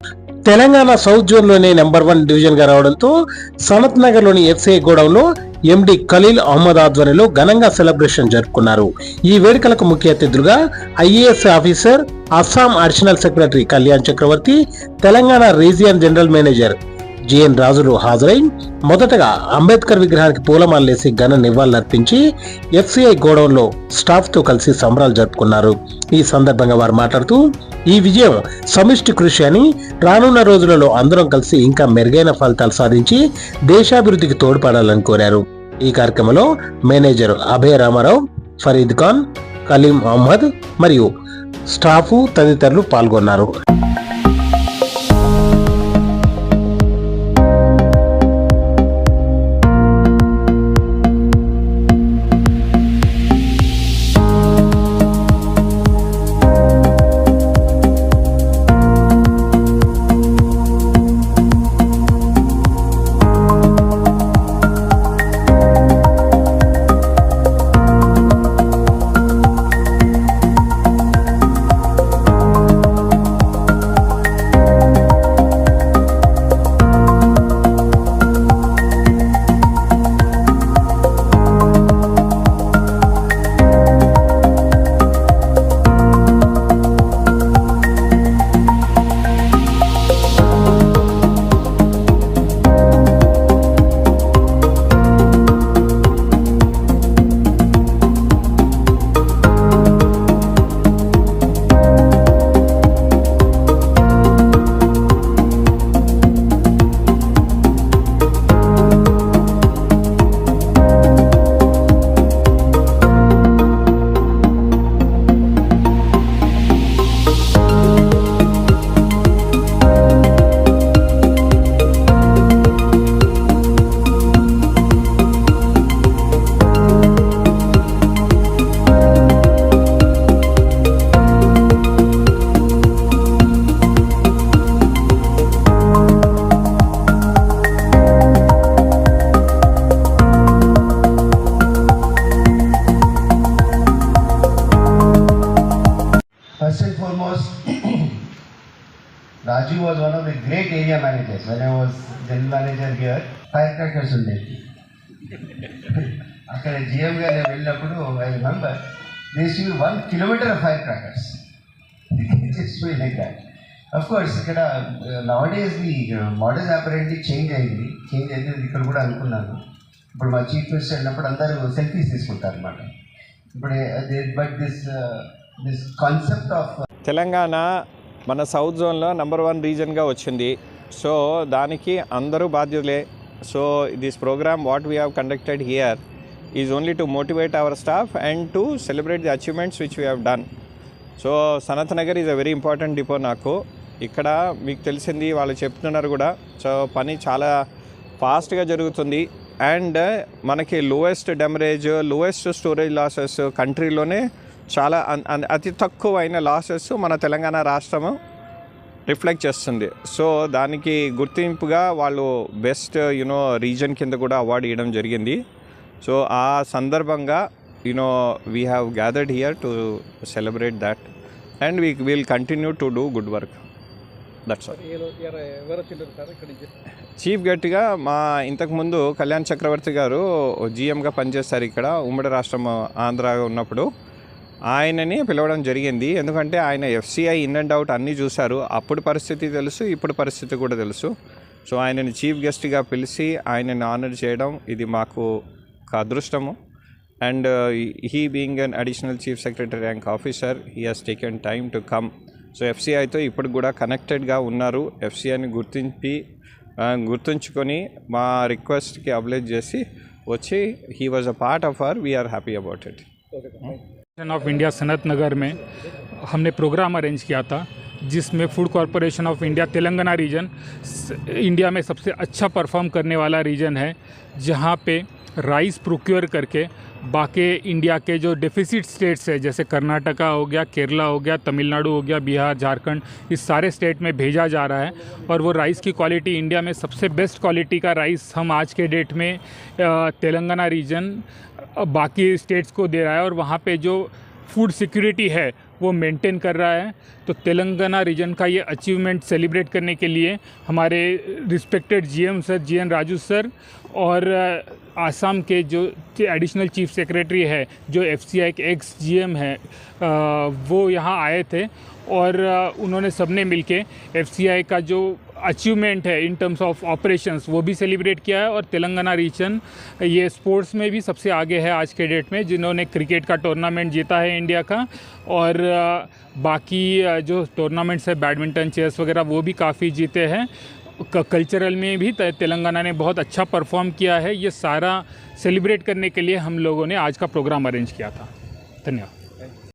Telangana south జోన్లోనే number 1 డివిజన్గా రావడంతో సనత్ నగర్లోని ఎఫ్సిఐ గోడౌన్లో ఎండి ఖలీల్ అహ్మద్ ఆధ్వర్యంలో ఘనంగా సెలబ్రేషన్ జరుపుకున్నారు. ఈ వేడుకలకు ముఖ్య అతిథులుగా IAS officer, Assam additional secretary Kalyan Chakravarthy, Telangana region general manager G N Rajulu హాజరై మొదటగా అంబేద్కర్ విగ్రహానికి పూలమాలలేసి ఘన నివాళులర్పించి ఎఫ్సిఐ గోడౌన్లో స్టాఫ్తో కలిసి సంబరాలు జరుపుకున్నారు. ఈ సందర్భంగా వారు మాట్లాడుతూ ఈ విజయం సమిష్టి కృషి అని, రానున్న రోజులలో అందరం కలిసి ఇంకా మెరుగైన ఫలితాలు సాధించి దేశాభివృద్ధికి తోడ్పడాలని కోరారు. ఈ కార్యక్రమంలో మేనేజర్ అభయ రామారావు, ఫరీద్ ఖాన్, కలీం అహ్మద్ మరియు స్టాఫ్ తదితరులు పాల్గొన్నారు. First and foremost, Raju was one of the great area managers. When I was general manager here, firecrackers ఉండేది. అక్కడ GM గా నేను వెళ్ళినప్పుడు I remember there used to be 1 kilometer of firecrackers. It's really like that. Of course, ఇక్కడ nowadays the modus operandi change అయింది ఇక్కడ కూడా అనుకున్నాను. ఇప్పుడు మా చీఫ్ మినిస్టర్ అన్నప్పుడు అందరూ సెల్ఫీస్ తీసుకుంటారు అన్నమాట. ఇప్పుడు but this concept of Telangana మన సౌత్ జోన్లో నెంబర్ 1 రీజన్గా వచ్చింది. సో దానికి అందరూ బాధ్యులే. So this program what we have conducted here is only to motivate our staff and to celebrate the achievements which we have done. So Sanath Nagar is a very important depot. నాకు ఇక్కడ మీకు తెలిసింది, వాళ్ళు చెప్తున్నారు కూడా. సో పని చాలా ఫాస్ట్గా జరుగుతుంది అండ్ మనకి lowest demurrage, lowest storage losses కంట్రీలోనే చాలా అతి తక్కువైన లాసెస్ మన తెలంగాణ రాష్ట్రము రిఫ్లెక్ట్ చేస్తుంది. సో దానికి గుర్తింపుగా వాళ్ళు బెస్ట్ రీజన్ కింద కూడా అవార్డు ఇవ్వడం జరిగింది. సో ఆ సందర్భంగా we have gathered here to celebrate that and we will continue to do good work. That's all. Chief గెస్ట్గా మా ఇంతకుముందు కళ్యాణ్ చక్రవర్తి గారు జిఎంగా పనిచేస్తారు ఇక్కడ ఉమ్మడి రాష్ట్రం ఆంధ్ర ఉన్నప్పుడు. ఆయనని పిలవడం జరిగింది. ఎందుకంటే ఆయన ఎఫ్సిఐ ఇన్ అండ్ అవుట్ అన్నీ చూశారు. అప్పుడు పరిస్థితి తెలుసు, ఇప్పుడు పరిస్థితి కూడా తెలుసు. సో ఆయనని చీఫ్ గెస్ట్గా పిలిచి ఆయనని ఆనర్ చేయడం ఇది మాకు ఒక అదృష్టము. And he being an additional chief secretary rank officer, he has taken time to come. So ఎఫ్సిఐతో ఇప్పుడు కూడా కనెక్టెడ్గా ఉన్నారు. ఎఫ్సిఐని గుర్తుంచుకొని మా రిక్వెస్ట్కి అప్లై చేసి వచ్చి he was a part of our, we are happy about it. Of India Sanath Nagar में हमने प्रोग्राम अरेंज किया था जिसमें food corporation of India Telangana region India में सबसे अच्छा परफॉर्म करने वाला रीजन है, जहां पे राइस प्रोक्योर करके बाकी इंडिया के जो डेफिसिट स्टेट्स है जैसे कर्नाटका हो गया, केरला हो गया, तमिलनाडु हो गया, बिहार, झारखंड, इस सारे स्टेट में भेजा जा रहा है. और वो राइस की क्वालिटी इंडिया में सबसे बेस्ट क्वालिटी का राइस हम आज के डेट में तेलंगाना रीजन बाकी स्टेट्स को दे रहा है. और वहाँ पे जो फूड सिक्योरिटी है वो मेंटेन कर रहा है। तो तेलंगाना रीजन का ये अचीवमेंट सेलिब्रेट करने के लिए हमारे respected GM sir GN Raju sir और आसाम के जो एडिशनल चीफ सेक्रेटरी है, जो FCI के एक्स GM है, वो यहाँ आए थे और उन्होंने सबने मिलके FCI का जो अचीवमेंट है इन टर्म्स ऑफ ऑपरेशंस वो भी सेलिब्रेट किया है। और तेलंगाना रीजन ये स्पोर्ट्स में भी सबसे आगे है आज के डेट में, जिन्होंने क्रिकेट का टूर्नामेंट जीता है इंडिया का, और बाकी जो टूर्नामेंट्स है बैडमिंटन, चेस वगैरह वो भी काफ़ी जीते हैं। कल्चरल में भी तेलंगाना ने बहुत अच्छा परफॉर्म किया है। ये सारा सेलिब्रेट करने के लिए हम लोगों ने आज का प्रोग्राम अरेंज किया था। धन्यवाद।